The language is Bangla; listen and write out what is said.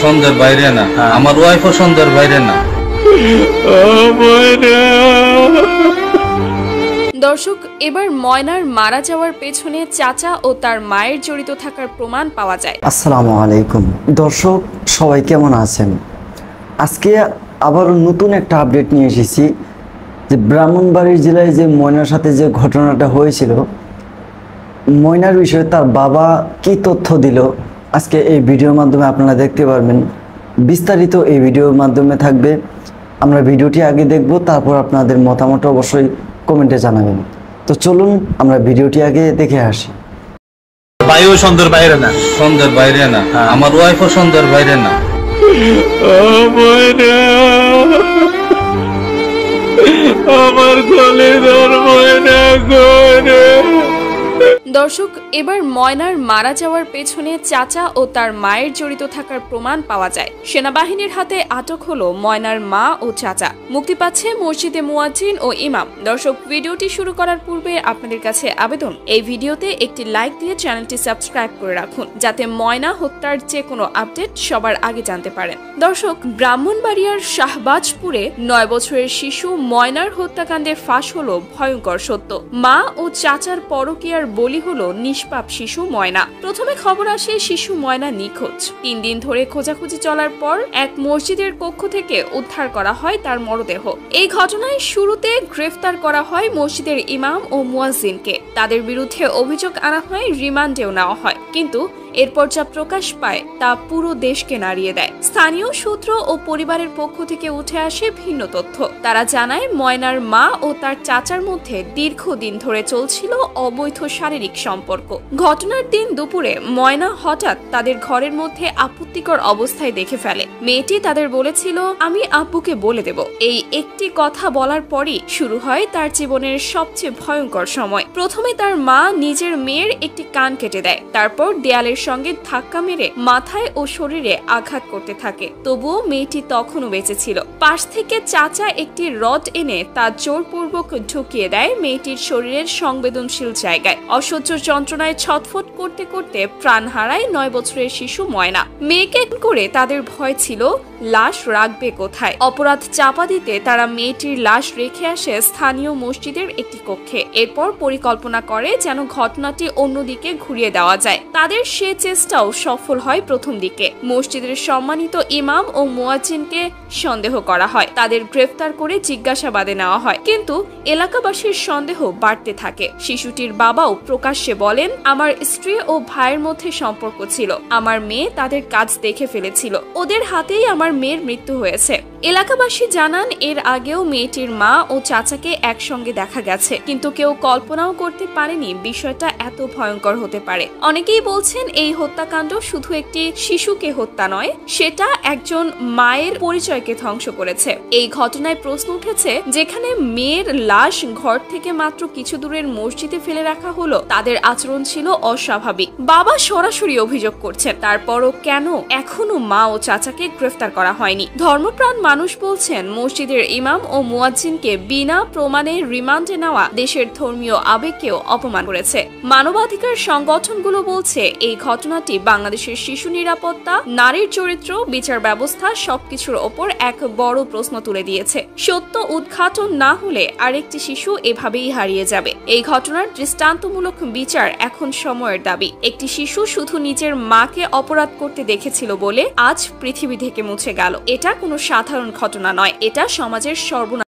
সন্দের বাইরে না, আমার ওয়াইফও সন্দের বাইরে না। দর্শক, এবার ময়নার মারা যাওয়ার পেছনে চাচা ও তার মায়ের জড়িত থাকার প্রমাণ পাওয়া যায়। আসসালামু আলাইকুম দর্শক, সবাই কেমন আছেন? আজকে আবার নতুন একটা আপডেট নিয়ে এসেছি যে ব্রাহ্মণবাড়িয়া জেলায় যে ময়নার সাথে যে ঘটনাটা হয়েছিল, ময়নার বিষয়ে তার বাবা কি তথ্য দিল আজকে এই ভিডিওর মাধ্যমে আপনারা দেখতে পারবেন। বিস্তারিত এই ভিডিওর মাধ্যমে থাকবে। আমরা ভিডিওটি আগে দেখব, তারপর আপনাদের মতামত অবশ্যই কমেন্টে জানাবেন। তো চলুন আমরা ভিডিওটি আগে দেখে আসি। ভাইও সন্দের বাইরে না, সন্দের বাইরে না, আমার ওয়াইফও সন্দের বাইরে না। আমার গলে ধরবই না করে। দর্শক, এবার ময়নার মারা যাওয়ার পেছনে চাচা ও তার মায়ের জড়িত থাকার প্রমাণ পাওয়া যায়। সেনাবাহিনীর হাতে আটক হলো ময়নার মা ও চাচা। মুক্তি পাচ্ছে মসজিদে মুয়াজ্জিন ও ইমাম। দর্শক, ভিডিওটি শুরু করার পূর্বে আপনাদের কাছে আবেদন, এই ভিডিওতে একটি লাইক দিয়ে চ্যানেলটি সাবস্ক্রাইব করে রাখুন, যাতে ময়না হত্যার যে কোনো আপডেট সবার আগে জানতে পারেন। দর্শক, ব্রাহ্মণবাড়িয়ার শাহবাজপুরে 9 বছরের শিশু ময়নার হত্যাকাণ্ডে ফাঁস হলো ভয়ঙ্কর সত্য। মা ও চাচার পরকীয়ার বলি হলো নিষ্পাপ শিশু ময়না। প্রথমে খবর আসে শিশু ময়না নিখোঁজ। 3 দিন ধরে খোঁজাখুঁজি চলার পর এক মসজিদের কক্ষ থেকে উদ্ধার করা হয় তার মরদেহ। এই ঘটনায় শুরুতে গ্রেফতার করা হয় মসজিদের ইমাম ও মুয়াজ্জিনকে। তাদের বিরুদ্ধে অভিযোগ আনা হয়, রিমান্ডেও নেওয়া হয়। কিন্তু এরপর যা প্রকাশ পায় তা পুরো দেশকে নাড়িয়ে দেয়। স্থানীয় সূত্র ও পরিবারের পক্ষ থেকে উঠে আসে ভিন্ন তথ্য। তারা জানায় ময়নার মা ও তার চাচার মধ্যে দীর্ঘদিন ধরে চলছিল অবৈধ শারীরিক সম্পর্ক। ঘটনার দিন দুপুরে ময়না হঠাৎ তাদের ঘরের মধ্যে আপত্তিকর অবস্থায় দেখে ফেলে। মেয়েটি তাদের বলেছিল, আমি আব্বুকে বলে দেব। এই একটি কথা বলার পরই শুরু হয় তার জীবনের সবচেয়ে ভয়ঙ্কর সময়। প্রথমে তার মা নিজের মেয়ের একটি কান কেটে দেয়, তারপর দেয়ালের সঙ্গে ধাক্কা মেরে মাথায় ও শরীরে আঘাত করতে থাকে। তবুও মেয়েটি তখনও বেঁচে ছিল। পাশ থেকে চাচা একটি রড এনে তা জোরপূর্বক ঢুকিয়ে দেয় মেয়েটির শরীরের সংবেদনশীল জায়গায়। অসহ্য যন্ত্রণায় ছটফট করতে করতে প্রাণ হারায় 9 বছরের শিশু ময়না। মেয়েকে করে তাদের ভয় ছিল লাশ রাখবে কোথায়। অপরাধ চাপা দিতে তারা মেয়েটির লাশ রেখে আসে স্থানীয় মসজিদের একটি কক্ষে। এরপর পরিকল্পনা করে যেন ঘটনাটি অন্যদিকে ঘুরিয়ে দেওয়া যায়। তাদের সে চেষ্টাও সফল হয় প্রথম দিকে। মসজিদের সম্মানিত ইমাম ও মুয়াজ্জিনকে সন্দেহ করা হয়। তাদের গ্রেফতার করে জিজ্ঞাসাবাদে নেওয়া হয়। কিন্তু এলাকাবাসীর সন্দেহ বাড়তে থাকে। শিশুটির বাবাও প্রকাশ্যে বলেন, আমার স্ত্রী ও ভাইয়ের মধ্যে সম্পর্ক ছিল। আমার মেয়ে তাদের কাজ দেখে ফেলেছিল। ওদের হাতেই আমার মেয়ের মৃত্যু হয়েছে। এলাকাবাসী জানান, এর আগেও মেয়েটির মা ও চাচাকে একসঙ্গে দেখা গেছে, কিন্তু কেউ কল্পনাও করতে পারেনি বিষয়টা এত ভয়ঙ্কর হতে পারে। অনেকেই বলছেন এই হত্যাকাণ্ড শুধু একটি শিশুকে হত্যা নয়, সেটা একজন মায়ের পরিচয়কে ধ্বংস করেছে। এই ঘটনায় প্রশ্ন উঠেছে, যেখানে মেয়ের লাশ ঘর থেকে মাত্র কিছু দূরের মসজিদে ফেলে রাখা হলো, তাদের আচরণ ছিল অস্বাভাবিক। বাবা সরাসরি অভিযোগ করছেন, তারপরও কেন এখনো মা ও চাচাকে গ্রেফতার করা হয়নি? ধর্মপ্রাণ মানুষ বলছেন, মসজিদের ইমাম ও মুয়াজ্জিনকে বিনা প্রমাণে রিমান্ডে নেওয়া দেশের ধর্মীয় আবেগকেও অপমান করেছে। মানবাধিকার সংগঠনগুলো বলছে, এই ঘটনাটি বাংলাদেশের শিশু নিরাপত্তা, নারীর চরিত্র, বিচার ব্যবস্থা সবকিছুর ওপর এক বড় প্রশ্ন তুলে দিয়েছে। সত্য উদ্ঘাটন না হলে আরেকটি শিশু এভাবেই হারিয়ে যাবে। এই ঘটনার দৃষ্টান্তমূলক বিচার এখন সময়ের দাবি। একটি শিশু শুধু নিজের মাকে অপরাধ করতে দেখেছিল বলে আজ পৃথিবী থেকে মুছে গেল। এটা কোনো সাধারণ ঘটনা নয়, এটা সমাজের সর্বনাশ।